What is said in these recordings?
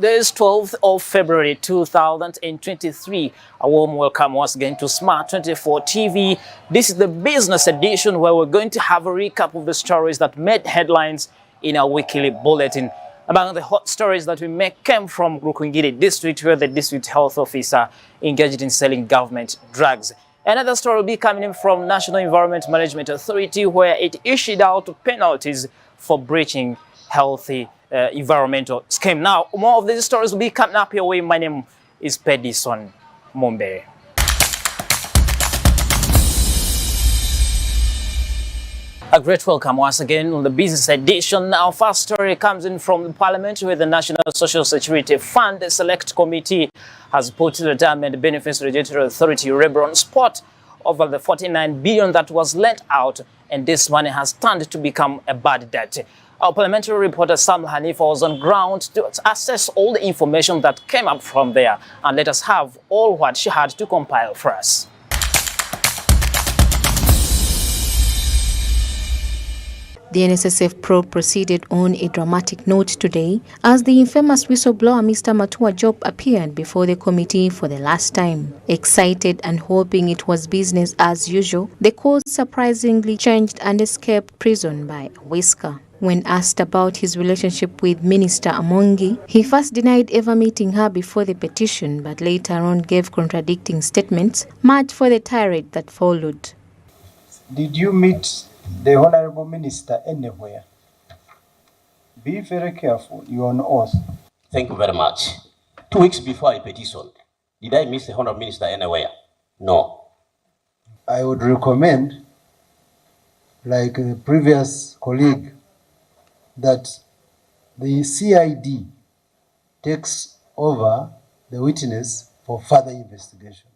Today is 12th of February 2023. A warm welcome once again to Smart 24 TV. This is the business edition where we're going to have a recap of the stories that made headlines in our weekly bulletin. Among the hot stories that we make came from Rukungiri district, where the district health officer engaged in selling government drugs. Another story will be coming in from National Environment Management Authority, where it issued out penalties for breaching healthy environmental scheme. Now, more of these stories will be coming up your way. My name is Pedison Mombe. A great welcome once again on the business edition. Our first story comes in from the Parliament, where the National Social Security Fund Select Committee has put the Retirement Benefits Regulatory Authority REBR on spot over the 49 billion that was lent out, and this money has turned to become a bad debt. Our parliamentary reporter Sam Hanifa was on ground to assess all the information that came up from there, and let us have all what she had to compile for us. The NSSF probe proceeded on a dramatic note today as the infamous whistleblower Mr. Matua Job appeared before the committee for the last time. Excited and hoping it was business as usual, the court surprisingly changed and escaped prison by a whisker. When asked about his relationship with Minister Amongi, he first denied ever meeting her before the petition, but later on gave contradicting statements, much for the tirade that followed. Did you meet the Honorable Minister anywhere? Be very careful, you're on oath. Thank you very much. 2 weeks before I petitioned, did I miss the Honorable Minister anywhere? No. I would recommend, like the previous colleague, that the CID takes over the witness for further investigation.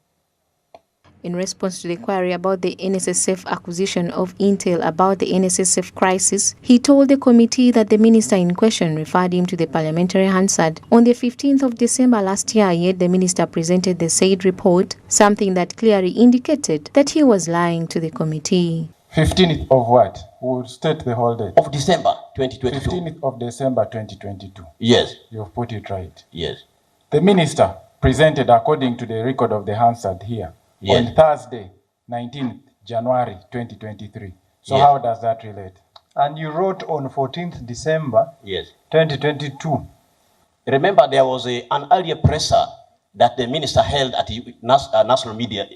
In response to the query about the NSSF acquisition of intel about the NSSF crisis, he told the committee that the minister in question referred him to the parliamentary Hansard on the 15th of December last year, yet the minister presented the said report, something that clearly indicated that he was lying to the committee. 15th of what? We'll state the whole date. Of December 2022. 15th of December 2022. Yes. You've put it right. Yes. The minister presented, according to the record of the Hansard here, yes, on Thursday, 19th January 2023. So yes, how does that relate? And you wrote on 14th December yes, 2022. Remember, there was an earlier presser that the minister held at the National Media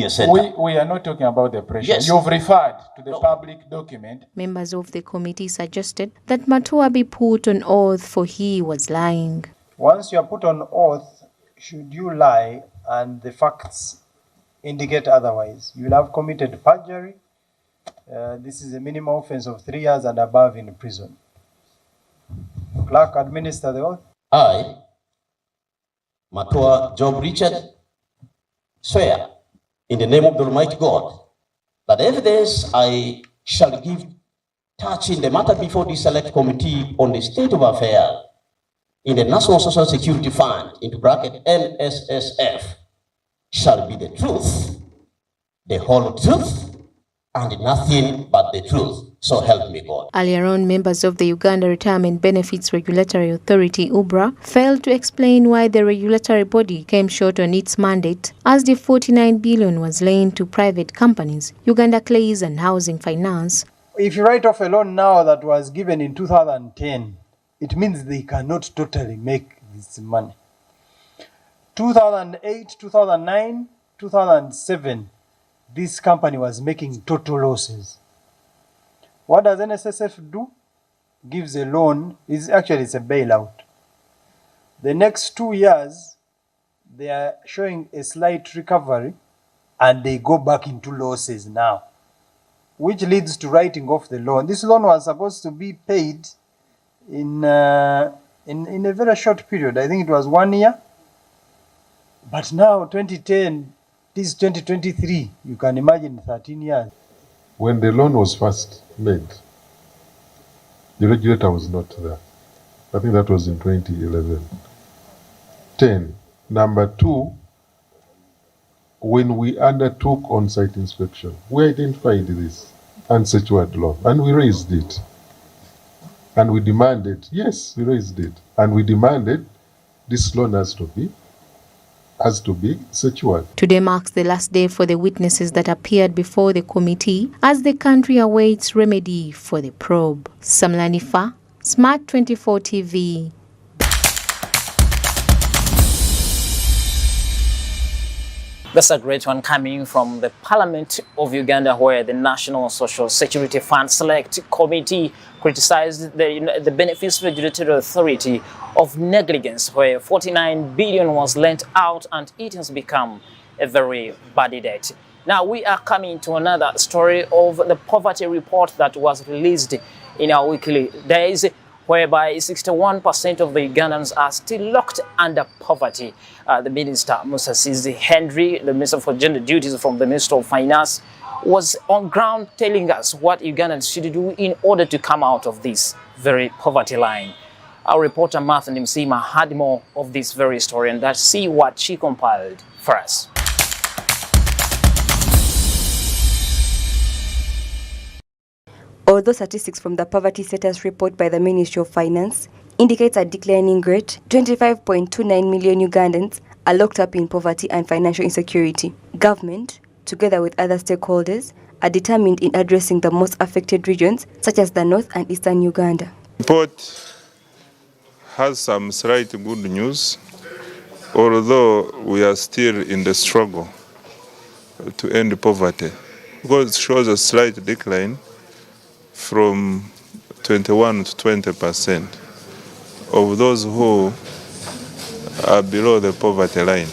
Center. We are not talking about the pressure. Yes. You've referred to the public document. Members of the committee suggested that Matua be put on oath for he was lying. Once you are put on oath, should you lie and the facts indicate otherwise, you will have committed perjury. This is a minimum offense of 3 years and above in prison. Clerk, administer the oath. I, Matua Job Richard, swear in the name of the Almighty God that evidence I shall give touching the matter before the Select Committee on the state of affairs in the National Social Security Fund, into bracket NSSF, shall be the truth, the whole truth, and nothing but the truth. So help me God. Earlier on, members of the Uganda Retirement Benefits Regulatory Authority, UBRA, failed to explain why the regulatory body came short on its mandate, as the 49 billion was lent to private companies, Uganda Clays and Housing Finance. If you write off a loan now that was given in 2010, it means they cannot totally make this money. 2008, 2009, 2007, this company was making total losses. What does NSSF do? Gives a loan. It's a bailout. The next 2 years, they are showing a slight recovery, and they go back into losses now, which leads to writing off the loan. This loan was supposed to be paid in a very short period. I think it was 1 year. But now, 2010, this is 2023. You can imagine 13 years. When the loan was first made, the regulator was not there. I think that was in 2011. 10. Number 2, when we undertook on-site inspection, we identified this unsecured loan and we raised it. And we demanded, yes, we raised it. And we demanded this loan has to be secured. Today marks the last day for the witnesses that appeared before the committee as the country awaits remedy for the probe. Samlanifa, Smart 24 TV. That's a great one coming from the Parliament of Uganda, where the National Social Security Fund Select Committee criticized the Benefits Regulatory Authority of negligence, where 49 billion was lent out and it has become a very bad debt. Now we are coming to another story of the poverty report that was released in our weekly days, whereby 61% of the Ugandans are still locked under poverty. The Minister, Musa Sizi Henry, the Minister for Gender Duties from the Minister of Finance, was on ground telling us what Ugandans should do in order to come out of this very poverty line. Our reporter Martha Nimsima had more of this very story, and let's see what she compiled for us. Although statistics from the Poverty Status Report by the Ministry of Finance indicates a declining rate, 25.29 million Ugandans are locked up in poverty and financial insecurity. Government, together with other stakeholders, are determined in addressing the most affected regions, such as the North and Eastern Uganda. The report has some slight good news, although we are still in the struggle to end poverty, because it shows a slight decline from 21 to 20% of those who are below the poverty line.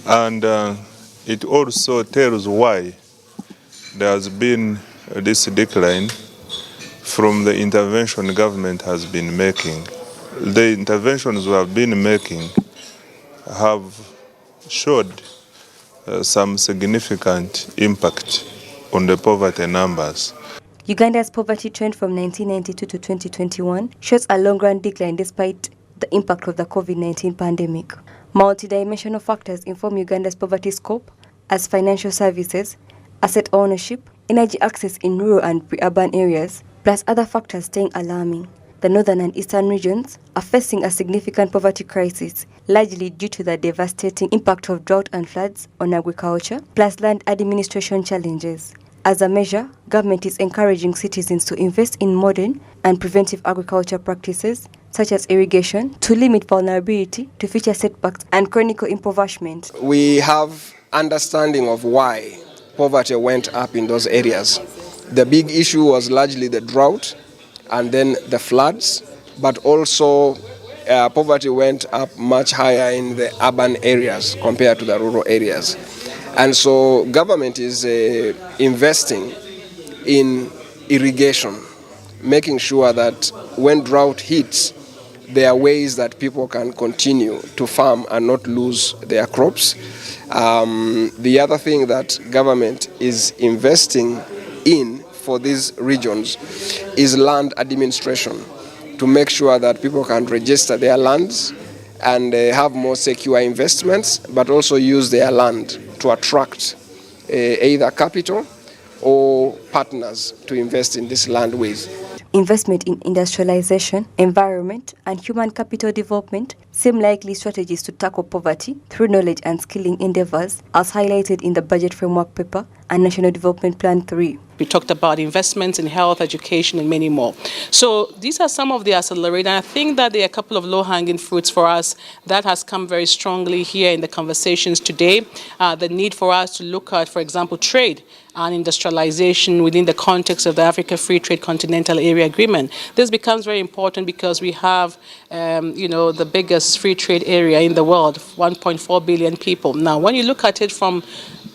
And it also tells why there has been this decline from the intervention the government has been making. The interventions we have been making have showed some significant impact on the poverty numbers. Uganda's poverty trend from 1992 to 2021 shows a long-run decline despite the impact of the COVID-19 pandemic. Multidimensional factors inform Uganda's poverty scope, as financial services, asset ownership, energy access in rural and pre-urban areas, plus other factors staying alarming. The northern and eastern regions are facing a significant poverty crisis, largely due to the devastating impact of drought and floods on agriculture, plus land administration challenges. As a measure, government is encouraging citizens to invest in modern and preventive agriculture practices, such as irrigation, to limit vulnerability to future setbacks and chronic impoverishment. We have understanding of why poverty went up in those areas. The big issue was largely the drought and then the floods, but also poverty went up much higher in the urban areas compared to the rural areas. And so government is investing in irrigation, making sure that when drought hits, there are ways that people can continue to farm and not lose their crops. The other thing that government is investing in for these regions is land administration, to make sure that people can register their lands and have more secure investments, but also use their land to attract either capital or partners to invest in this land with. Investment in industrialization, environment, and human capital development seem likely strategies to tackle poverty through knowledge and skilling endeavors, as highlighted in the Budget Framework Paper and National Development Plan 3. We talked about investments in health, education, and many more. So these are some of the accelerators. And I think that there are a couple of low-hanging fruits for us that has come very strongly here in the conversations today. The need for us to look at, for example, trade and industrialization within the context of the Africa Free Trade Continental Area Agreement. This becomes very important because we have, the biggest free trade area in the world, 1.4 billion people. Now, when you look at it from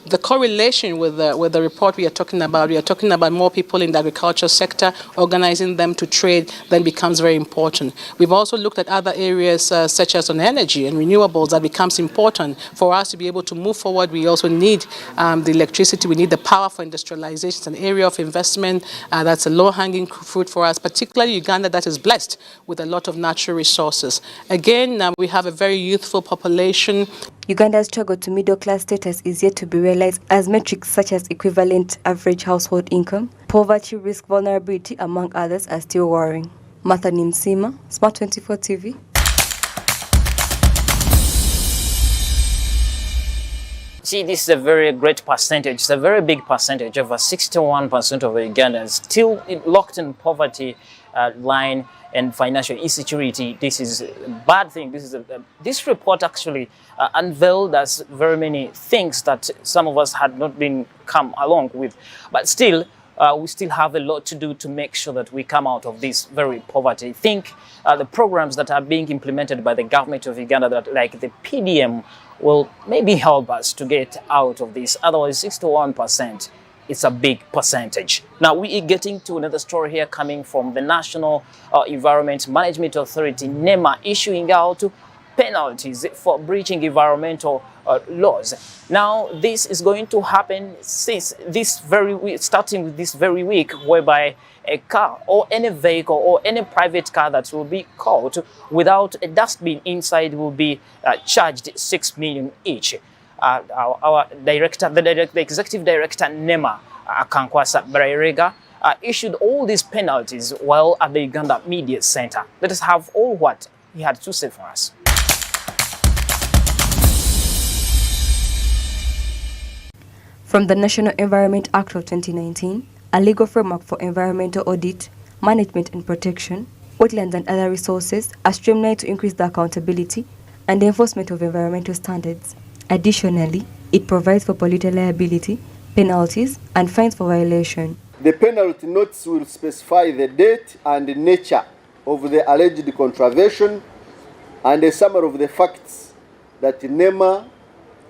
the correlation with the report we are talking about more people in the agriculture sector, organizing them to trade, then becomes very important. We've also looked at other areas such as on energy and renewables that becomes important for us to be able to move forward. We also need the electricity, we need the power for industrialization. It's an area of investment that's a low-hanging fruit for us, particularly Uganda that is blessed with a lot of natural resources. Again, we have a very youthful population. Uganda's struggle to middle-class status is yet to be realized, as metrics such as equivalent average household income, poverty risk vulnerability, among others, are still worrying. Martha Nimsima, Smart 24 TV. See, this is a very great percentage. It's a very big percentage. Over 61% of Ugandans still locked in poverty line and financial insecurity. This is a bad thing. This report actually unveiled us very many things that some of us had not been come along with. But still, we still have a lot to do to make sure that we come out of this very poverty. I think the programs that are being implemented by the government of Uganda, that like the PDM, will maybe help us to get out of this. Otherwise, 61%, it's a big percentage. Now, we are getting to another story here coming from the National Environment Management Authority, NEMA, issuing out penalties for breaching environmental laws. Now, this is going to happen since this very week, starting with this very week, whereby a car or any vehicle or any private car that will be caught without a dustbin inside will be charged 6 million each. Our director, the executive director, NEMA, Akankwasa Barayirega, issued all these penalties while at the Uganda Media Center. Let us have all what he had to say for us. From the National Environment Act of 2019, a legal framework for environmental audit, management and protection, wetlands and other resources are streamlined to increase the accountability and the enforcement of environmental standards. Additionally, it provides for polluter liability, penalties, and fines for violation. The penalty notes will specify the date and the nature of the alleged contravention and a summary of the facts that NEMA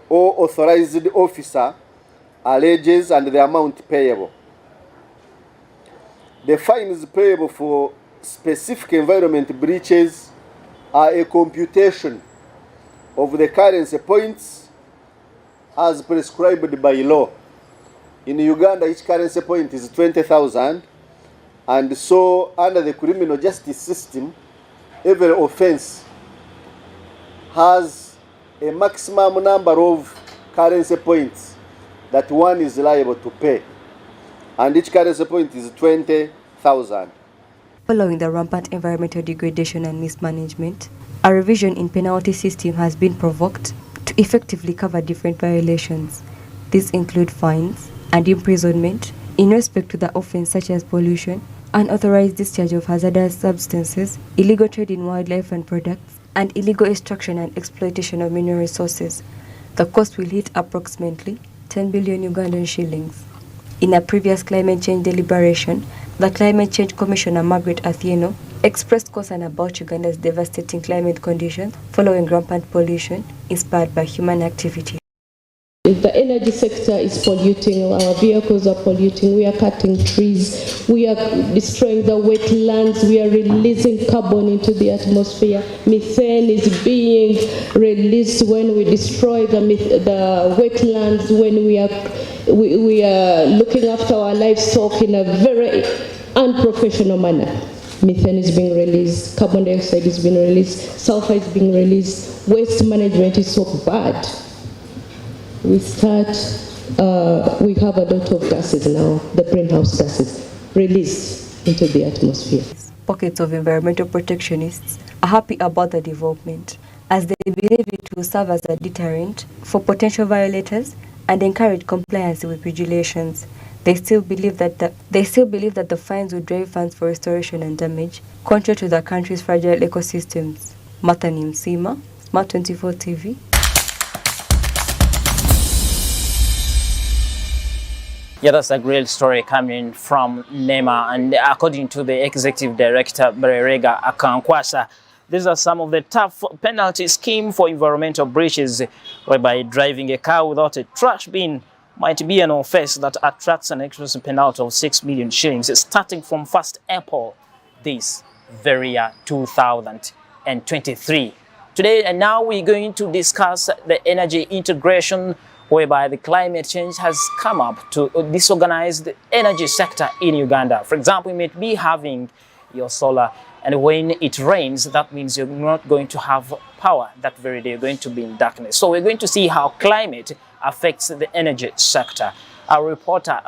or authorized officer alleges and the amount payable. The fines payable for specific environment breaches are a computation of the currency points as prescribed by law. In Uganda, each currency point is 20,000, and so under the criminal justice system, every offense has a maximum number of currency points that one is liable to pay, and each currency point is 20,000. Following the rampant environmental degradation and mismanagement, a revision in penalty system has been provoked to effectively cover different violations. These include fines and imprisonment in respect to the offense such as pollution, unauthorized discharge of hazardous substances, illegal trade in wildlife and products, and illegal extraction and exploitation of mineral resources. The cost will hit approximately 10 billion Ugandan shillings. In a previous climate change deliberation, the Climate Change Commissioner Margaret Athieno expressed concern about Uganda's devastating climate conditions following rampant pollution inspired by human activity. The energy sector is polluting, our vehicles are polluting, we are cutting trees, we are destroying the wetlands, we are releasing carbon into the atmosphere. Methane is being released when we destroy the wetlands, when we are looking after our livestock in a very unprofessional manner. Methane is being released, carbon dioxide is being released, sulfur is being released, waste management is so bad. We have a lot of gases now, the greenhouse gases, released into the atmosphere. Pockets of environmental protectionists are happy about the development, as they believe it will serve as a deterrent for potential violators and encourage compliance with regulations. They still believe that the fines will drive funds for restoration and damage, contrary to the country's fragile ecosystems. Mathani Msima, Smart 24 TV. Yeah, that's a great story coming from NEMA, and according to the Executive Director, Barayirega Akankwasa, these are some of the tough penalty scheme for environmental breaches, whereby driving a car without a trash bin might be an offense that attracts an excessive penalty of 6 million shillings, starting from 1st April this very year, 2023. Today, and now we're going to discuss the energy integration, whereby the climate change has come up to disorganize the energy sector in Uganda. For example, you might be having your solar, and when it rains, that means you're not going to have power that very day. You're going to be in darkness. So we're going to see how climate affects the energy sector. Our reporter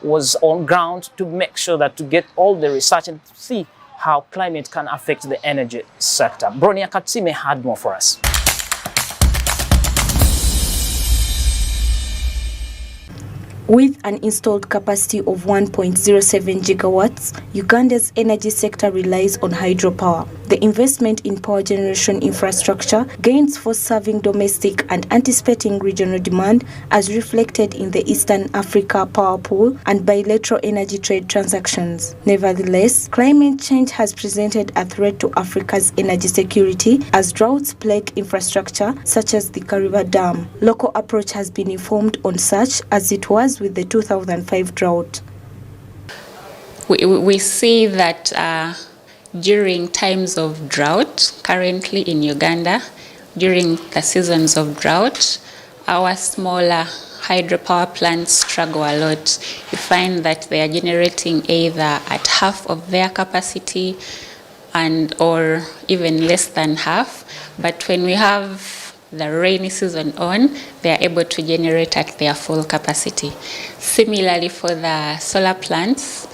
was on ground to make sure that to get all the research and see how climate can affect the energy sector. Bronia Katsime had more for us. With an installed capacity of 1.07 gigawatts, Uganda's energy sector relies on hydropower. The investment in power generation infrastructure gains for serving domestic and anticipating regional demand as reflected in the Eastern Africa Power Pool and bilateral energy trade transactions. Nevertheless, climate change has presented a threat to Africa's energy security as droughts plague infrastructure such as the Kariba Dam. Local approach has been informed on such as it was with the 2005 drought. We see that during times of drought, currently in Uganda, during the seasons of drought, our smaller hydropower plants struggle a lot. You find that they are generating either at half of their capacity or even less than half. But when we have the rainy season on, they are able to generate at their full capacity. Similarly for the solar plants,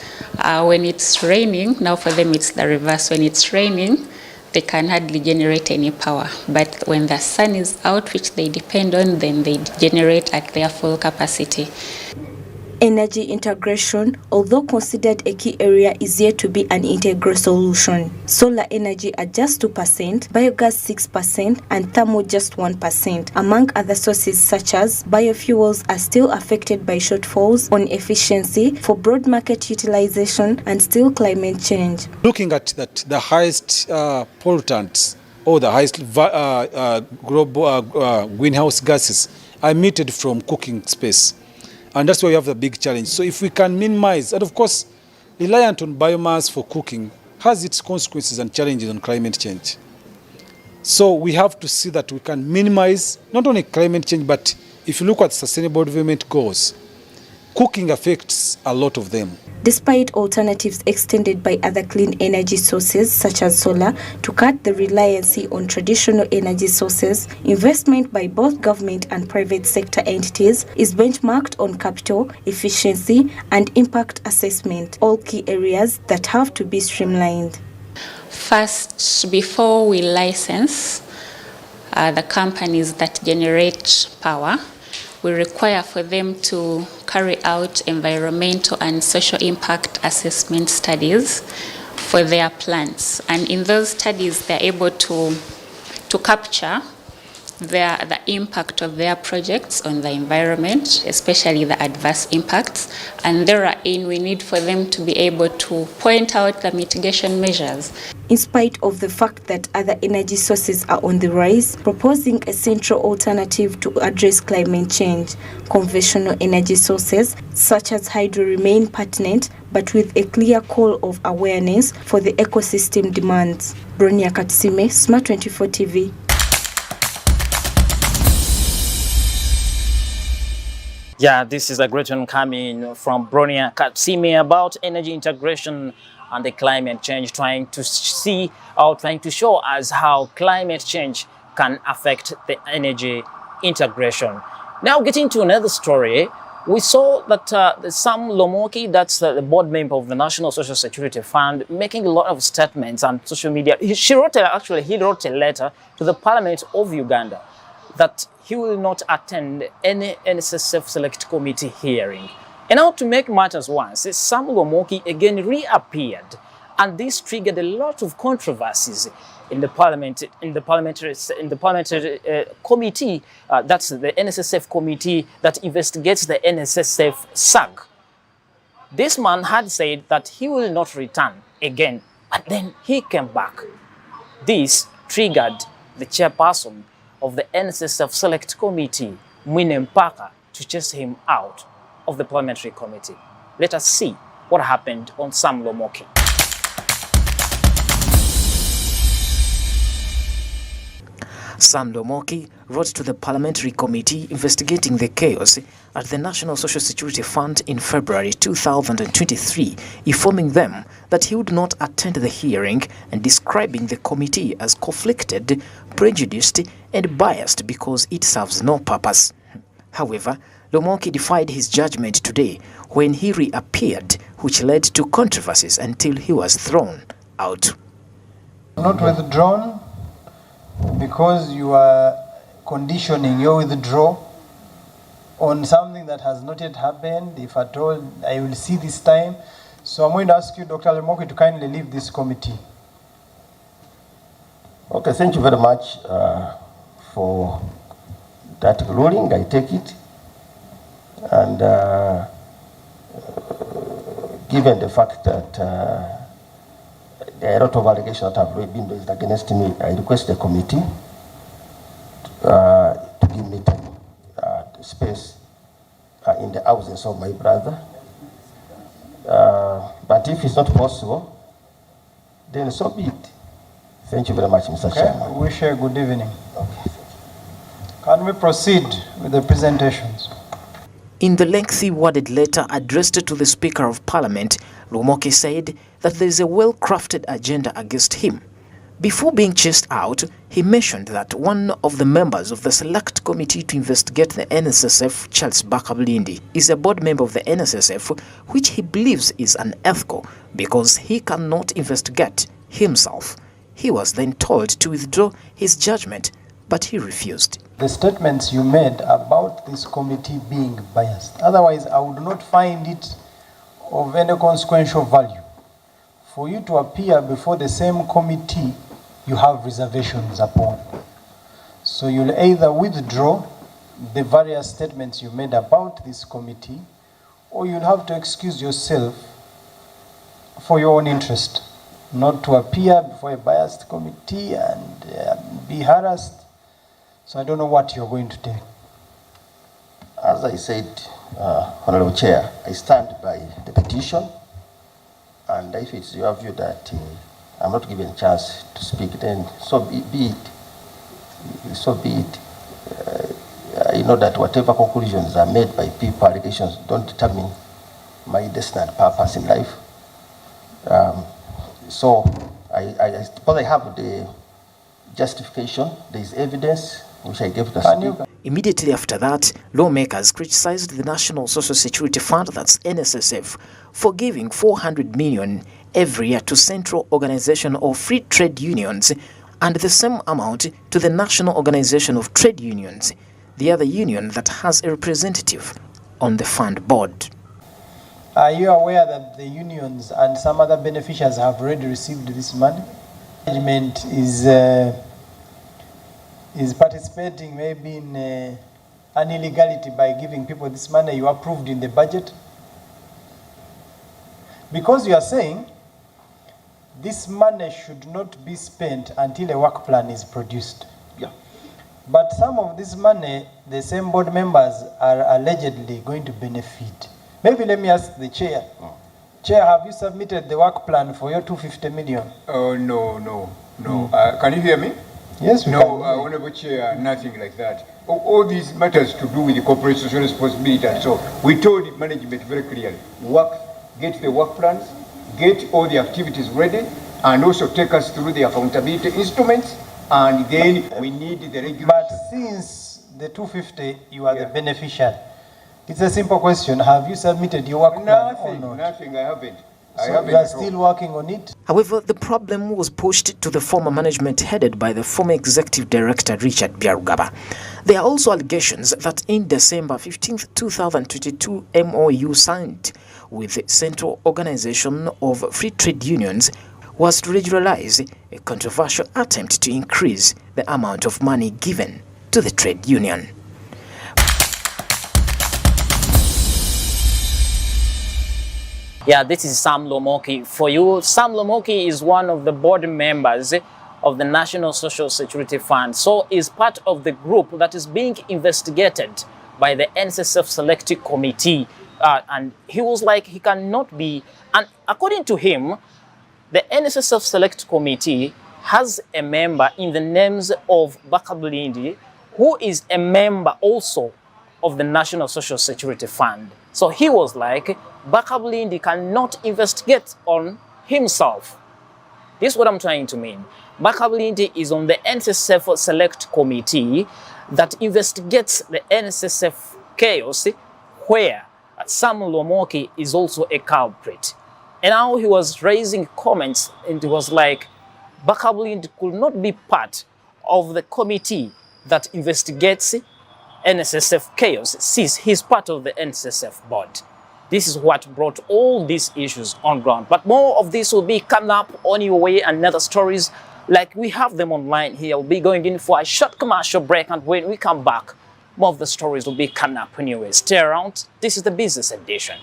when it's raining, now for them it's the reverse. When it's raining, they can hardly generate any power. But when the sun is out, which they depend on, then they generate at their full capacity. Energy integration, although considered a key area, is yet to be an integral solution. Solar energy at just 2%, biogas 6%, and thermal just 1%. Among other sources such as biofuels are still affected by shortfalls on efficiency for broad market utilization and still climate change. Looking at that, the highest pollutants or the highest global greenhouse gases are emitted from cooking space. And that's why we have the big challenge. So if we can minimize, and of course, reliant on biomass for cooking has its consequences and challenges on climate change. So we have to see that we can minimize not only climate change, but if you look at sustainable development goals, cooking affects a lot of them. Despite alternatives extended by other clean energy sources such as solar to cut the reliance on traditional energy sources, investment by both government and private sector entities is benchmarked on capital, efficiency, and impact assessment, all key areas that have to be streamlined. First, before we license the companies that generate power, we require for them to carry out environmental and social impact assessment studies for their plants. And in those studies, they're able to capture the impact of their projects on the environment, especially the adverse impacts. And therein, we need for them to be able to point out the mitigation measures. In spite of the fact that other energy sources are on the rise, proposing a central alternative to address climate change, conventional energy sources such as hydro remain pertinent, but with a clear call of awareness for the ecosystem demands. Bronia Katsime, Smart 24 TV. Yeah, this is a great one coming from Bronia Katsime about energy integration and the climate change, trying to show us how climate change can affect the energy integration. Now, getting to another story, we saw that Sam Lomoki, that's the board member of the National Social Security Fund, making a lot of statements on social media. He wrote a letter to the Parliament of Uganda that he will not attend any NSSF Select Committee hearing. And now, to make matters worse, Sam Lomoki again reappeared, and this triggered a lot of controversies in the parliamentary committee. That's the NSSF committee that investigates the NSSF SAG. This man had said that he will not return again, but then he came back. This triggered the chairperson of the NSSF Select Committee, Mwine Mpaka, to chase him out of the parliamentary committee. Let us see what happened on Sam Lomoki. Sam Lomoki wrote to the parliamentary committee investigating the chaos at the National Social Security Fund in February 2023, informing them that he would not attend the hearing and describing the committee as conflicted, prejudiced, and biased because it serves no purpose. However, Lomoki defied his judgment today when he reappeared, which led to controversies until he was thrown out. Not withdrawn because you are conditioning your withdrawal on something that has not yet happened, if at all I will see this time. So I'm going to ask you, Dr. Lemoki, to kindly leave this committee. Okay, thank you very much for that ruling. I take it. And given the fact that there are a lot of allegations that have been raised against me, I request the committee to give me time, space in the absence of my brother. But if it's not possible, then so be it. Thank you very much, Mr. Chairman. Wish you a good evening. Okay. Can we proceed with the presentations? In the lengthy worded letter addressed to the Speaker of Parliament, Lumoke said that there is a well-crafted agenda against him. Before being chased out, he mentioned that one of the members of the Select Committee to investigate the NSSF, Charles Bakabulindi, is a board member of the NSSF, which he believes is unethical because he cannot investigate himself. He was then told to withdraw his judgment, but he refused. The statements you made about this committee being biased, otherwise I would not find it of any consequential value. For you to appear before the same committee you have reservations upon. So you'll either withdraw the various statements you made about this committee, or you'll have to excuse yourself for your own interest, not to appear before a biased committee and be harassed. So I don't know what you're going to take. As I said, Honorable Chair, I stand by the petition, and if it's your view that I'm not given a chance to speak, then so be it. So be it. I know that whatever conclusions are made by people, allegations don't determine my destiny and purpose in life. So I suppose I have the justification, there is evidence, which I gave to the Speaker. Immediately after that, lawmakers criticized the National Social Security Fund, that's NSSF, for giving 400 million every year to Central Organization of Free Trade Unions and the same amount to the National Organization of Trade Unions, the other union that has a representative on the fund board. Are you aware that the unions and some other beneficiaries have already received this money? Management is participating maybe in an illegality by giving people this money you approved in the budget? Because you are saying this money should not be spent until a work plan is produced. Yeah. But some of this money, the same board members are allegedly going to benefit. Maybe let me ask the chair. Chair, have you submitted the work plan for your 250 million? Oh, no. Can you hear me? Yes, we can. No, Honorable Chair, nothing like that. All these matters to do with the corporate social responsibility and so, we told management very clearly, get the work plans, get all the activities ready, and also take us through the accountability instruments, and then we need the regulation. But since the 250, you are the beneficiary, it's a simple question. Have you submitted your work plan or not? Nothing, I haven't. So you are still working on it? However, the problem was pushed to the former management headed by the former executive director, Richard Byarugaba. There are also allegations that in December 15, 2022, MOU signed with the Central Organization of Free Trade Unions was to regionalize a controversial attempt to increase the amount of money given to the trade union. Yeah, this is Sam Lomoki for you. Sam Lomoki is one of the board members of the National Social Security Fund. So is part of the group that is being investigated by the NSSF Select Committee. And he was like, he cannot be, and according to him, the NSSF Select Committee has a member in the names of Bakabulindi, who is a member also of the National Social Security Fund. So he was like, Bakabulindi cannot investigate on himself. This is what I'm trying to mean. Bakabulindi is on the NSSF Select Committee that investigates the NSSF chaos, where Sam Lomoki is also a culprit. And now he was raising comments, and it was like, Bakabulindi could not be part of the committee that investigates NSSF chaos since he's part of the NSSF board. This is what brought all these issues on ground. But more of this will be coming up on your way, and other stories like we have them online here. We'll be going in for a short commercial break, and when we come back, more of the stories will be coming up anyway. Stay around. This is the Business Edition.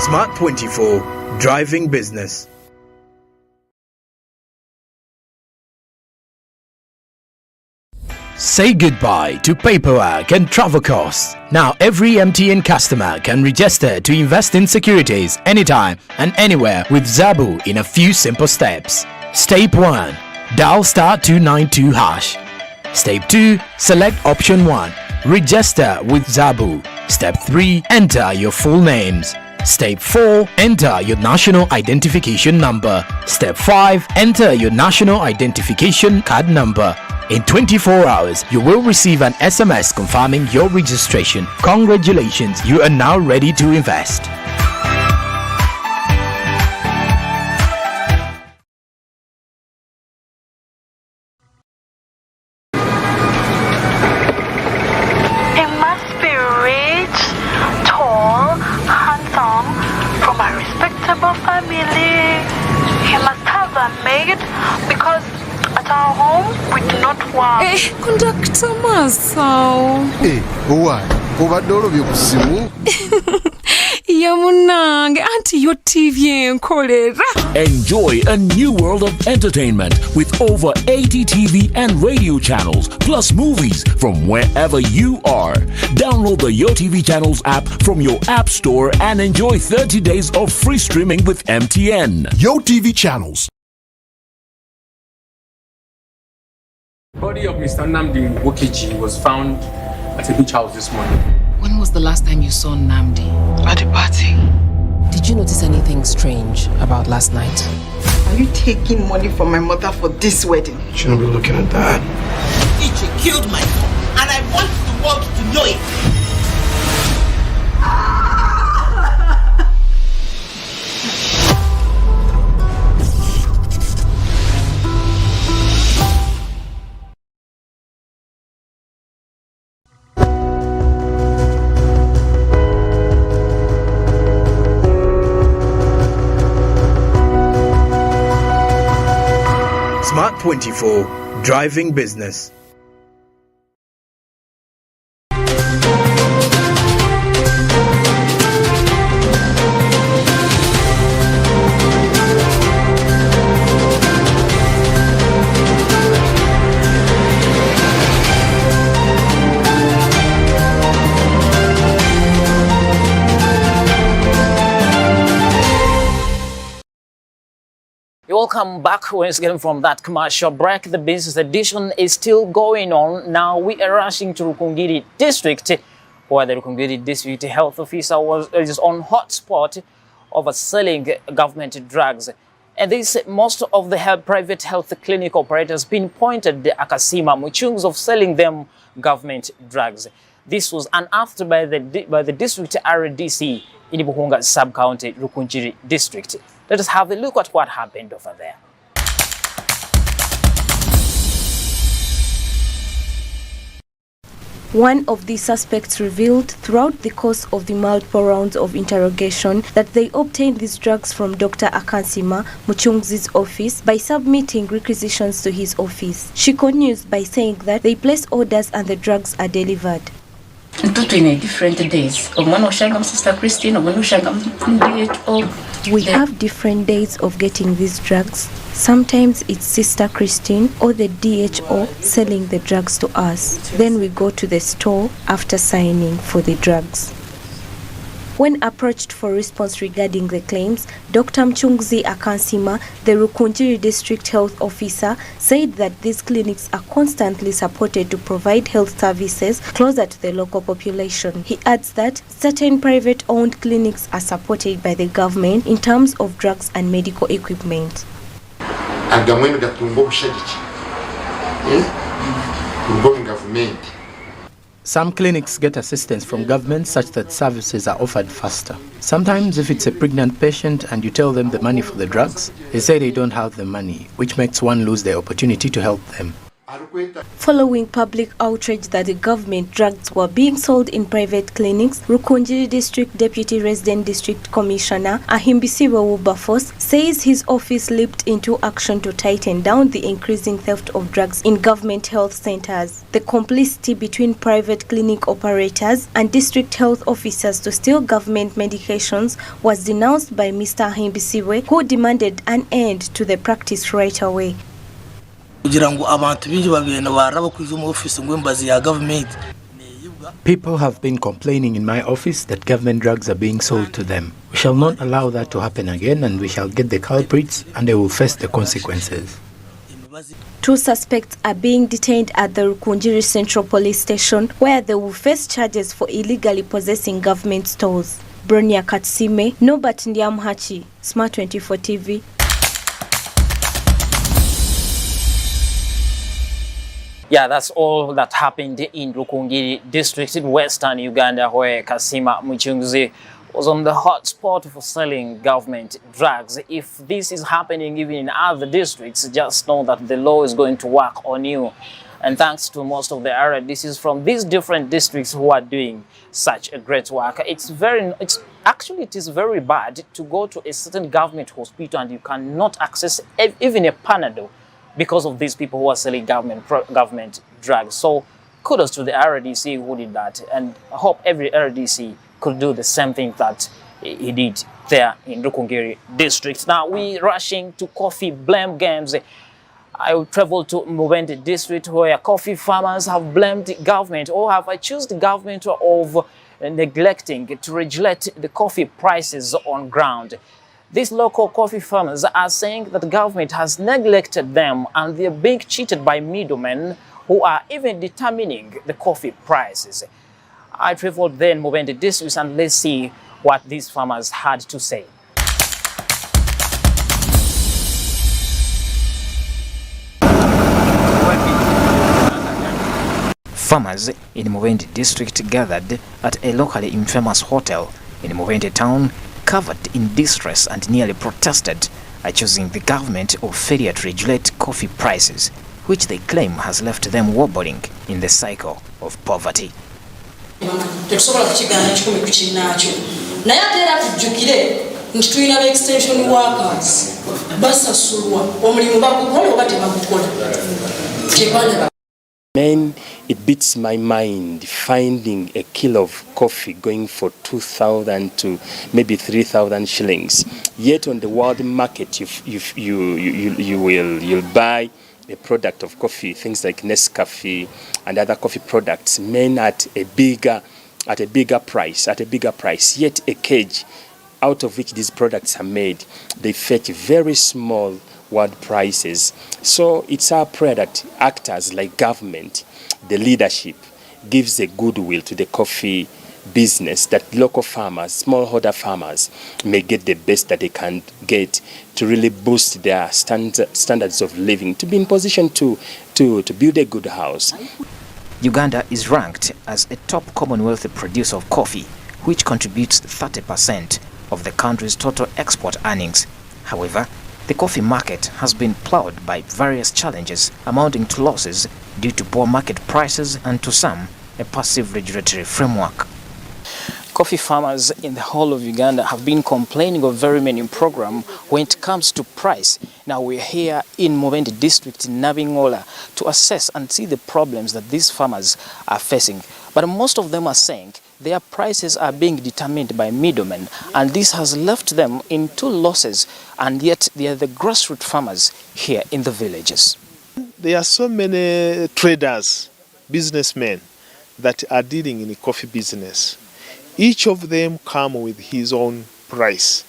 Smart 24, driving business. Say goodbye to paperwork and travel costs. Now every MTN customer can register to invest in securities anytime and anywhere with Zabu in a few simple steps. Step 1. Dial *292#. Step 2. Select option 1. Register with Zabu. Step 3. Enter your full names. Step 4. Enter your national identification number. Step 5. Enter your national identification card number. In 24 hours, you will receive an SMS confirming your registration. Congratulations, you are now ready to invest. He must be rich, tall, handsome, from a respectable family. He must have a maid because at our home we do not work. Conductor Masao. Why? Obadde olobye ku ssimu? Yamunange anti yo TV enkolera. Enjoy a new world of entertainment with over 80 TV and radio channels plus movies from wherever you are. Download the YoTV Channels app from your app store and enjoy 30 days of free streaming with MTN. YoTV Channels. Body of Mr. Namdi Wokeji was found at a beach house this morning. When was the last time you saw Namdi? At a party. Did you notice anything strange about last night? Are you taking money from my mother for this wedding? Shouldn't be looking at that. Ichi killed my son, and I want the world to know it. Smart 24, driving business. Welcome back once again from that commercial break. The Business Edition is still going on. Now we are rushing to Rukungiri District, where the Rukungiri District Health Officer is on hotspot of selling government drugs. And this, most of the private health clinic operators pinpointed the Akasima Muchungs of selling them government drugs. This was unearthed by the district RDC in Buhunga sub-county Rukungiri District. Let us have a look at what happened over there. One of the suspects revealed throughout the course of the multiple rounds of interrogation that they obtained these drugs from Dr. Akansima Muchungzi's office by submitting requisitions to his office. She continues by saying that they place orders and the drugs are delivered. In different days. Sister Christine, we have different days of getting these drugs. Sometimes it's Sister Christine or the DHO selling the drugs to us. Then we go to the store after signing for the drugs. When approached for response regarding the claims, Dr. Mchungzi Akansima, the Rukunjiri District Health Officer, said that these clinics are constantly supported to provide health services closer to the local population. He adds that certain private-owned clinics are supported by the government in terms of drugs and medical equipment. Some clinics get assistance from government such that services are offered faster. Sometimes if it's a pregnant patient and you tell them the money for the drugs, they say they don't have the money, which makes one lose the opportunity to help them. Following public outrage that the government drugs were being sold in private clinics, Rukunjiri District Deputy Resident District Commissioner Ahimbisiwe Wilberforce says his office leaped into action to tighten down the increasing theft of drugs in government health centers. The complicity between private clinic operators and district health officers to steal government medications was denounced by Mr. Ahimbisiwe, who demanded an end to the practice right away. People have been complaining in my office that government drugs are being sold to them. We shall not allow that to happen again, and we shall get the culprits and they will face the consequences. 2 suspects are being detained at the Rukunjiri Central Police Station, where they will face charges for illegally possessing government stores. Bronia Katsime, Norbert Ndiamhachi, Smart 24 TV. Yeah, that's all that happened in Rukungiri district in western Uganda, where Kasima Muchungzi was on the hot spot for selling government drugs. If this is happening even in other districts, just know that the law is going to work on you. And thanks to most of the RDCs from these different districts who are doing such a great work. It is very bad to go to a certain government hospital and you cannot access even a Panadol, because of these people who are selling government drugs. So kudos to the RDC who did that, and I hope every RDC could do the same thing that he did there in Rukungiri district. Now we're rushing to coffee blame games. I will travel to Mubende district, where coffee farmers have blamed the government, or have accused the government of neglecting to regulate the coffee prices on ground. These local coffee farmers are saying that the government has neglected them and they're being cheated by middlemen who are even determining the coffee prices. I traveled there in Mubende district, and let's see what these farmers had to say. Farmers in Mubende district gathered at a locally infamous hotel in Mubende town, covered in distress, and nearly protested, accusing the government of failure to regulate coffee prices, which they claim has left them wobbling in the cycle of poverty. Man, it beats my mind finding a kilo of coffee going for 2,000 to maybe 3,000 shillings. Yet on the world market, you'll buy a product of coffee, things like Nescafe and other coffee products, men at a bigger price. Yet a cage out of which these products are made, they fetch very small world prices. So it's our prayer that actors like government, the leadership, gives a goodwill to the coffee business, that local farmers, smallholder farmers, may get the best that they can get to really boost their standards of living, to be in position to build a good house. Uganda is ranked as a top Commonwealth producer of coffee, which contributes 30% of the country's total export earnings. However, the coffee market has been plowed by various challenges amounting to losses due to poor market prices and, to some, a passive regulatory framework. Coffee farmers in the whole of Uganda have been complaining of very many programs when it comes to price. Now we're here in Mubende district in Nabingola to assess and see the problems that these farmers are facing. But most of them are saying their prices are being determined by middlemen, and this has left them into losses, and yet they are the grassroots farmers here in the villages. There are so many traders, businessmen that are dealing in the coffee business. Each of them come with his own price.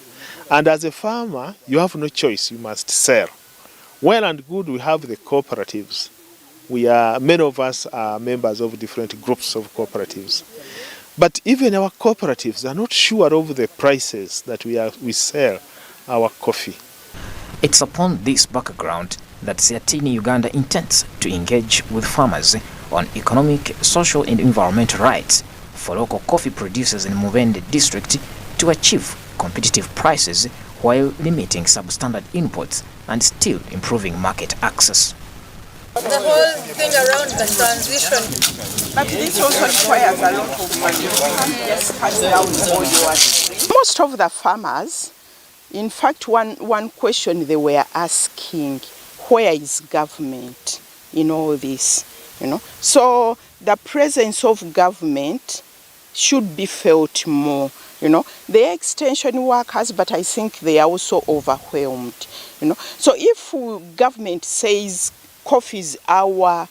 And as a farmer, you have no choice, you must sell. Well and good, we have the cooperatives. Many of us are members of different groups of cooperatives. But even our cooperatives are not sure of the prices that we sell our coffee. It's upon this background that Siatini Uganda intends to engage with farmers on economic, social and environmental rights for local coffee producers in Mubende district to achieve competitive prices while limiting substandard imports and still improving market access. The whole thing around the transition, but this also requires a lot of money. You can't just cut down all yours. Most of the farmers, in fact, one question they were asking, where is government in all this? So the presence of government should be felt more. The extension workers, but I think they are also overwhelmed. So if government says coffee is our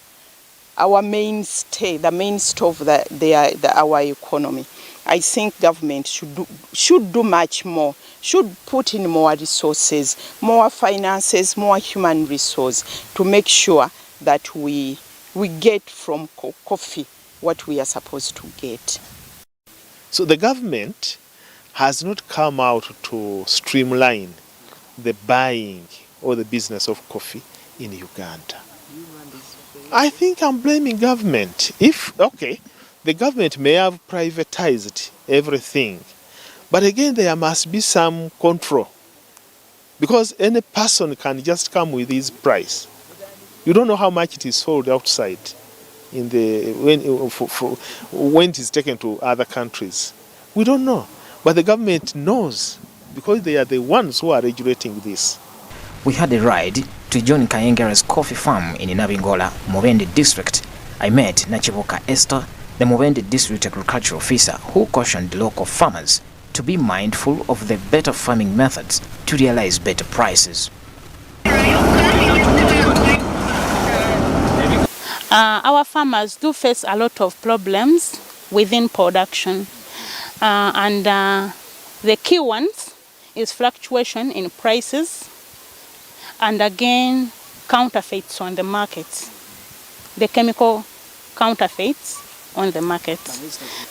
mainstay, the mainstay of our economy, I think government should do much more, should put in more resources, more finances, more human resource to make sure that we get from coffee what we are supposed to get. So the government has not come out to streamline the buying or the business of coffee in Uganda. I think I'm blaming government. The government may have privatized everything, but again there must be some control, because any person can just come with his price. You don't know how much it is sold outside when it is taken to other countries. We don't know, but the government knows because they are the ones who are regulating this. We had a ride to John Kayengera's coffee farm in Nabingola, Mubende district. I met Nachiboka Esther, the Mubende district agriculture officer, who cautioned local farmers to be mindful of the better farming methods to realize better prices. Our farmers do face a lot of problems within production, and the key ones is fluctuation in prices, and again counterfeits on the markets, the chemical counterfeits on the market.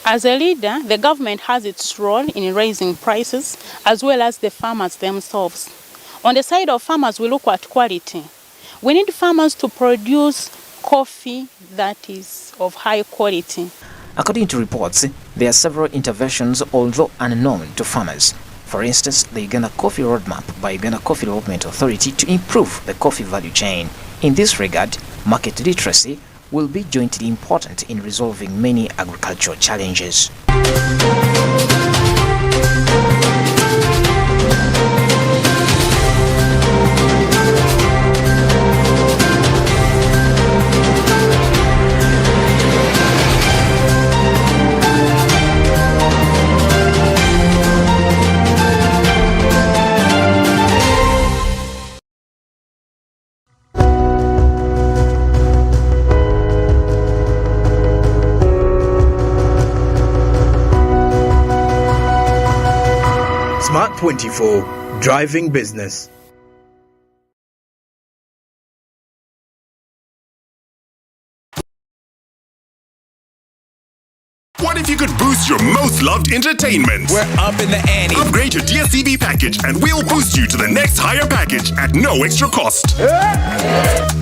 As a leader, the government has its role in raising prices as well as the farmers themselves. On the side of farmers, we look at quality. We need farmers to produce coffee that is of high quality. According to reports, there are several interventions, although unknown to farmers. For instance, the Uganda Coffee Roadmap by Uganda Coffee Development Authority to improve the coffee value chain. In this regard, market literacy will be jointly important in resolving many agricultural challenges. Smart 24, driving business. What if you could boost your most loved entertainment? We're up in the ante. Upgrade your DSTV package and we'll boost you to the next higher package at no extra cost.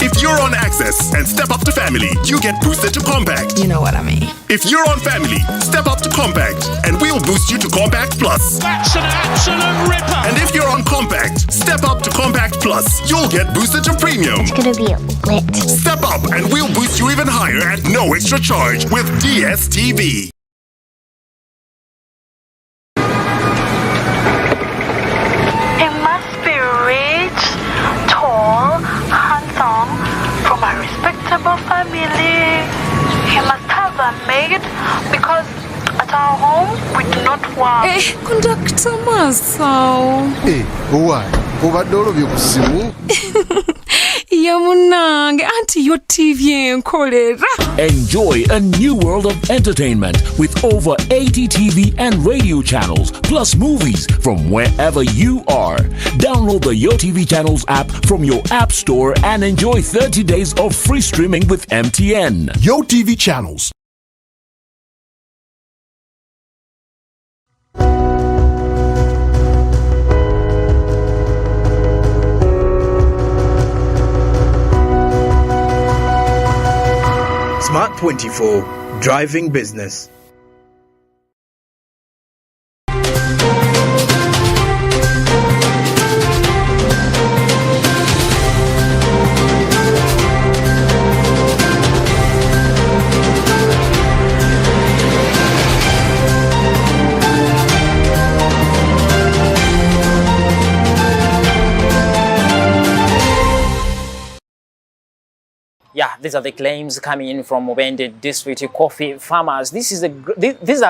If you're on Access and step up to Family, you get boosted to Compact. You know what I mean. If you're on Family, step up to Compact and we'll boost you to Compact Plus. That's an absolute ripper. And if you're on Compact, step up to Compact Plus, you'll get boosted to Premium. It's gonna be lit. Step up and we'll boost you even higher at no extra charge with DSTV. He must be rich, tall, handsome, from a respectable family. He must have a maid because at our home we do not work. Conductor Masao. Why? Obadde olobye ku ssimu? Ya munange, anti yo TV enkolera. Enjoy a new world of entertainment with over 80 TV and radio channels, plus movies from wherever you are. Download the GOTV Channels app from your app store and enjoy 30 days of free streaming with MTN. GOTV Channels. Smart 24, driving business. Yeah, these are the claims coming in from Mubende district coffee farmers. These are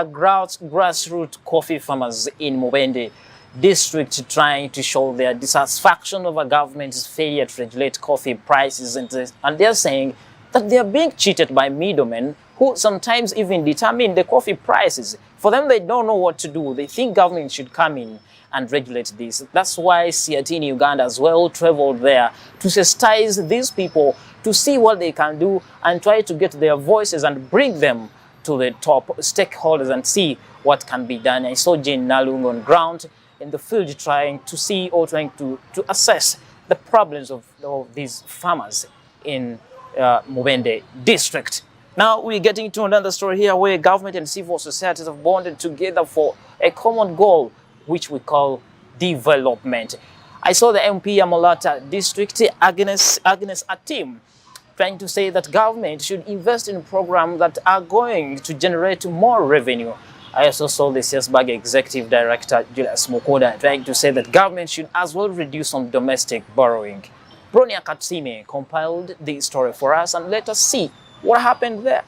grassroots coffee farmers in Mubende district trying to show their dissatisfaction over government's failure to regulate coffee prices, and they're saying that they are being cheated by middlemen who sometimes even determine the coffee prices. For them, they don't know what to do. They think government should come in and regulate this. That's why CRT in Uganda as well traveled there to sensitize these people to see what they can do and try to get their voices and bring them to the top stakeholders and see what can be done. I saw Jane Nalung on ground in the field trying to see or trying to assess the problems of these farmers in Mubende district. Now we're getting to another story here where government and civil societies have bonded together for a common goal, which we call development. I saw the MP Amolata district, Agnes Atim, trying to say that government should invest in programs that are going to generate more revenue. I also saw the Sesbag Executive Director, Julius Mukoda, trying to say that government should as well reduce on domestic borrowing. Bronia Katsime compiled the story for us, and let us see what happened there.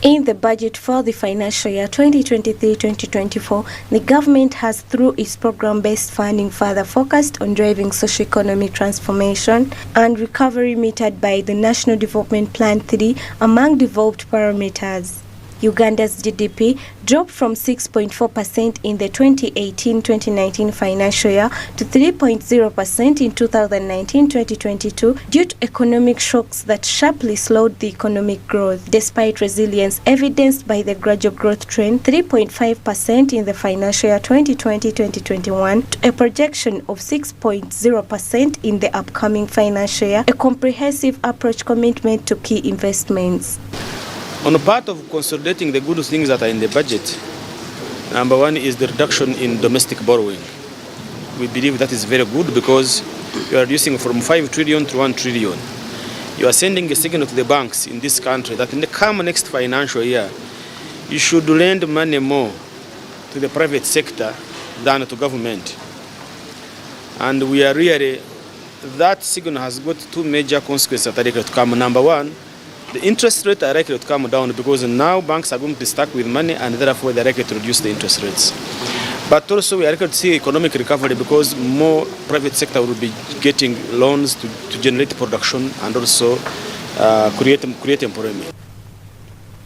In the budget for the financial year 2023-2024, the government has, through its program-based funding, further focused on driving socio-economic transformation and recovery metered by the National Development Plan 3 among devolved parameters. Uganda's GDP dropped from 6.4% in the 2018-2019 financial year to 3.0% in 2019-2022 due to economic shocks that sharply slowed the economic growth. Despite resilience evidenced by the gradual growth trend, 3.5% in the financial year 2020-2021 to a projection of 6.0% in the upcoming financial year, a comprehensive approach commitment to key investments. On the part of consolidating the good things that are in the budget, number one is the reduction in domestic borrowing. We believe that is very good because you are reducing from 5 trillion to 1 trillion. You are sending a signal to the banks in this country that in the next financial year, you should lend money more to the private sector than to government. And we are really, that signal has got two major consequences that are likely to come. Number one, the interest rates are likely to come down because now banks are going to be stuck with money and therefore they are likely to reduce the interest rates. But also we are likely to see economic recovery because more private sector will be getting loans to generate production and also create employment.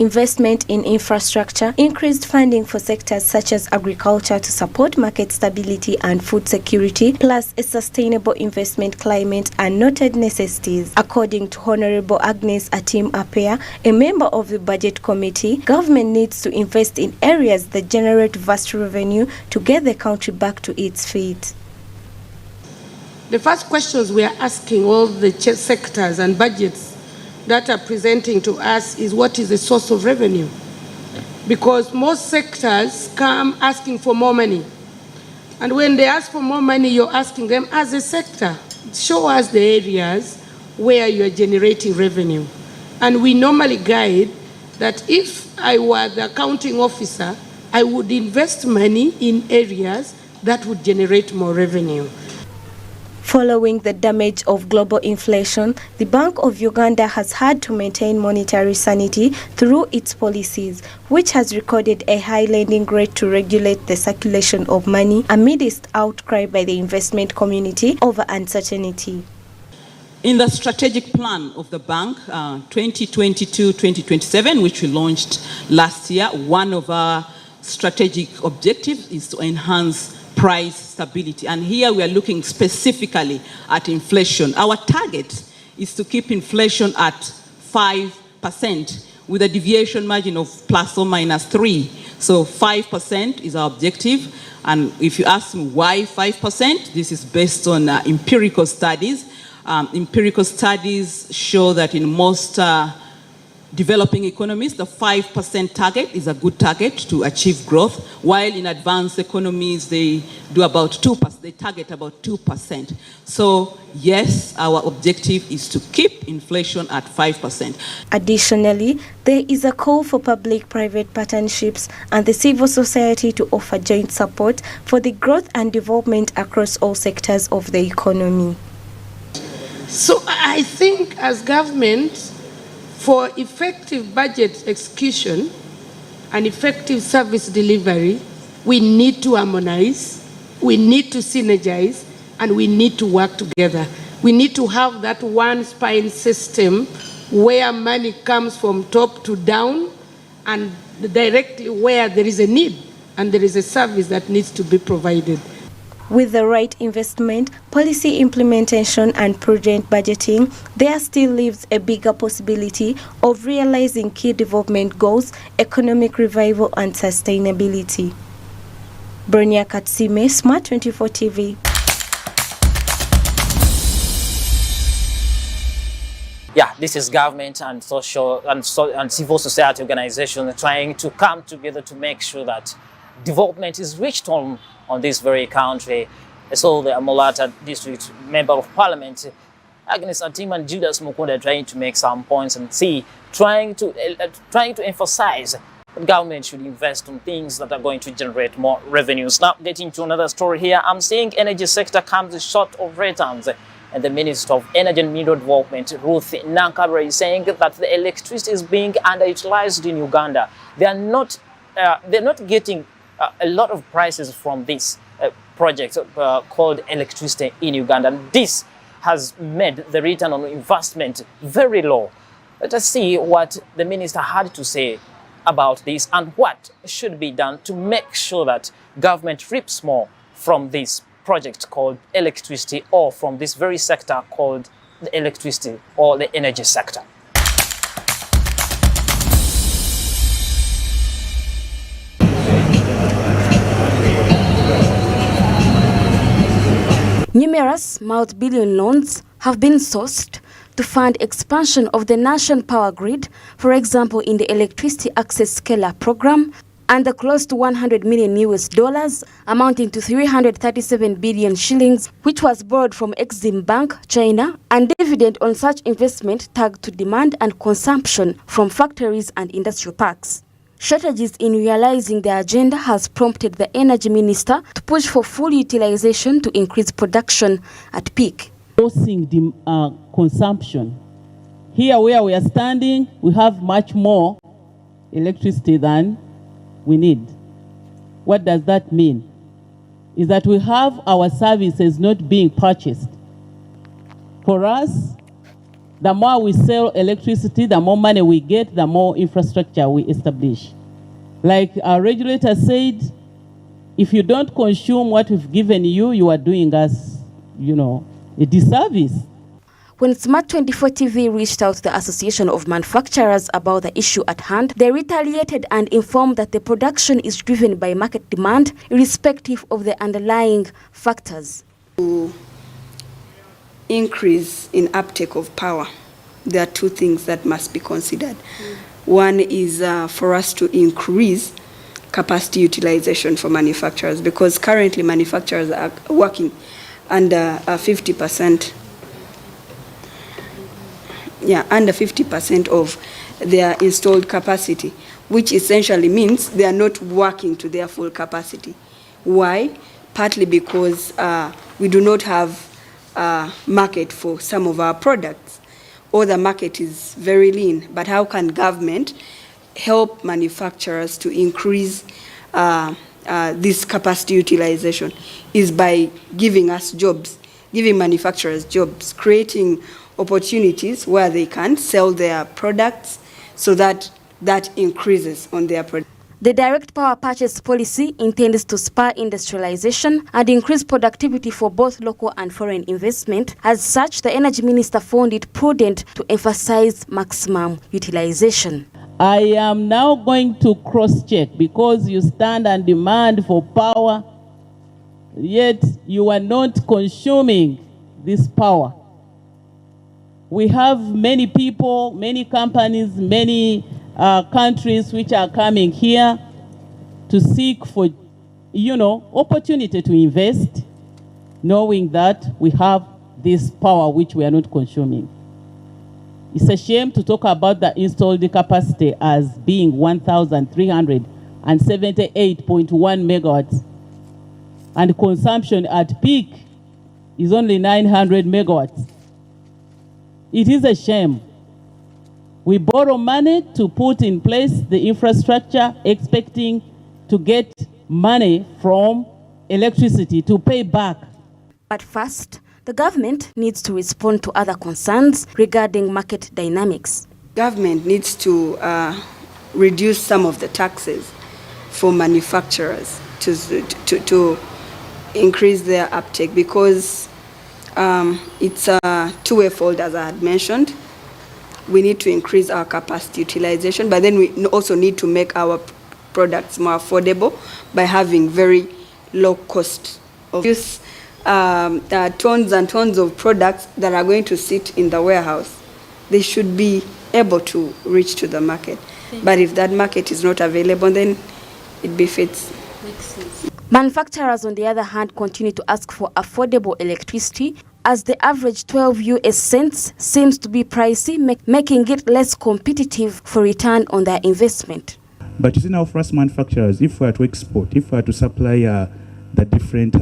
Investment in infrastructure, increased funding for sectors such as agriculture to support market stability and food security, plus a sustainable investment climate are noted necessities. According to Honorable Agnes Atim Apea, a member of the Budget Committee, government needs to invest in areas that generate vast revenue to get the country back to its feet. The first questions we are asking all the sectors and budgets that are presenting to us is what is the source of revenue? Because most sectors come asking for more money. And when they ask for more money, you're asking them as a sector, show us the areas where you're generating revenue. And we normally guide that if I were the accounting officer, I would invest money in areas that would generate more revenue. Following the damage of global inflation, the Bank of Uganda has had to maintain monetary sanity through its policies, which has recorded a high lending rate to regulate the circulation of money amidst outcry by the investment community over uncertainty. In the strategic plan of the bank, 2022-2027, which we launched last year, one of our strategic objectives is to enhance price stability. And here we are looking specifically at inflation. Our target is to keep inflation at 5% with a deviation margin of plus or minus 3. So 5% is our objective. And if you ask me why 5%, this is based on empirical studies. Empirical studies show that in most developing economies, the 5% target is a good target to achieve growth, while in advanced economies, they do about 2%, they target about 2%. So yes, our objective is to keep inflation at 5%. Additionally, there is a call for public-private partnerships and the civil society to offer joint support for the growth and development across all sectors of the economy. So I think as government, for effective budget execution and effective service delivery, we need to harmonize, we need to synergize, and we need to work together. We need to have that one spine system where money comes from top to down and directly where there is a need and there is a service that needs to be provided. With the right investment, policy implementation and prudent budgeting, there still lives a bigger possibility of realizing key development goals, economic revival and sustainability. Bronia Katsime, Smart 24 TV. Yeah, this is government and social and civil society organizations trying to come together to make sure that development is reached on this very country. So the Amolata District Member of Parliament, Agnes Atim and Judas Mukunda, trying to make some points and trying to emphasize that government should invest on things that are going to generate more revenues. Now, getting to another story here, I'm seeing energy sector comes short of returns. And the Minister of Energy and Mineral Development, Ruth Nankabra, is saying that the electricity is being underutilized in Uganda. They're not getting a lot of prices from this project called electricity in Uganda. And this has made the return on investment very low. Let us see what the minister had to say about this and what should be done to make sure that government reaps more from this project called electricity, or from this very sector called the electricity or the energy sector. Numerous multi-billion loans have been sourced to fund expansion of the national power grid, for example in the Electricity Access Scale-Up program, and the close to $100 million amounting to 337 billion shillings, which was borrowed from Exim Bank, China, and dividend on such investment tagged to demand and consumption from factories and industrial parks. Shortages in realizing the agenda has prompted the Energy Minister to push for full utilization to increase production at peak. Forcing consumption. Here where we are standing, we have much more electricity than we need. What does that mean? Is that we have our services not being purchased. For us, the more we sell electricity, the more money we get, the more infrastructure we establish. Like our regulator said, if you don't consume what we've given you, you are doing us, a disservice. When Smart 24 TV reached out to the Association of Manufacturers about the issue at hand, they retaliated and informed that the production is driven by market demand, irrespective of the underlying factors. Increase in uptake of power, there are two things that must be considered. One is for us to increase capacity utilization for manufacturers, because currently manufacturers are working under 50%. Under 50% of their installed capacity, which essentially means they are not working to their full capacity. Why? Partly because we do not have a market for some of our products, or the market is very lean. But how can government help manufacturers to increase this capacity utilization? Is by giving us jobs. giving manufacturers jobs, creating opportunities where they can sell their products so that that increases on their product. The direct power purchase policy intends to spur industrialization and increase productivity for both local and foreign investment. As such, the Energy Minister found it prudent to emphasize maximum utilization. I am now going to cross-check because you stand and demand for power, yet you are not consuming this power. We have many people, many companies, many countries which are coming here to seek for, opportunity to invest, knowing that we have this power which we are not consuming. It's a shame to talk about the installed capacity as being 1,378.1 megawatts, and consumption at peak is only 900 megawatts. It is a shame. We borrow money to put in place the infrastructure, expecting to get money from electricity to pay back. But first, the government needs to respond to other concerns regarding market dynamics. Government needs to reduce some of the taxes for manufacturers to increase their uptake, because it's a two-way fold, as I had mentioned. We need to increase our capacity utilization, but then we also need to make our products more affordable by having very low cost of use. Tons and tons of products that are going to sit in the warehouse, they should be able to reach to the market. But if that market is not available, then it befits. Manufacturers, on the other hand, continue to ask for affordable electricity, as the average 12 US cents seems to be pricey, making it less competitive for return on their investment. But you see now, for us manufacturers, if we are to export, if we are to supply the different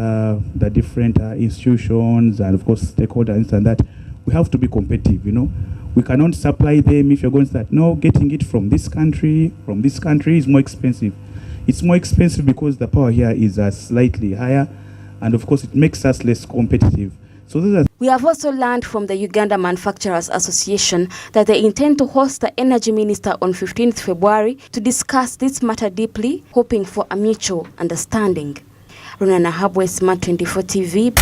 institutions and of course stakeholders and that, we have to be competitive. We cannot supply them if you're going to start, no, getting it from this country is more expensive. It's more expensive because the power here is slightly higher, and of course it makes us less competitive. So we have also learned from the Uganda Manufacturers Association that they intend to host the Energy Minister on 15th February to discuss this matter deeply, hoping for a mutual understanding. Runana Habwe, Smart 24 TV.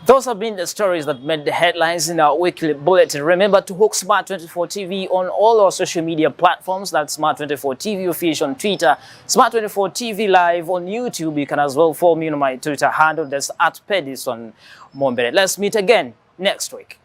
Those have been the stories that made the headlines in our weekly bulletin. Remember to hook Smart 24 TV on all our social media platforms. That's Smart 24 TV official on Twitter, Smart 24 TV live on YouTube. You can as well follow me on my Twitter handle. That's @Pedison Mombere. Let's meet again next week.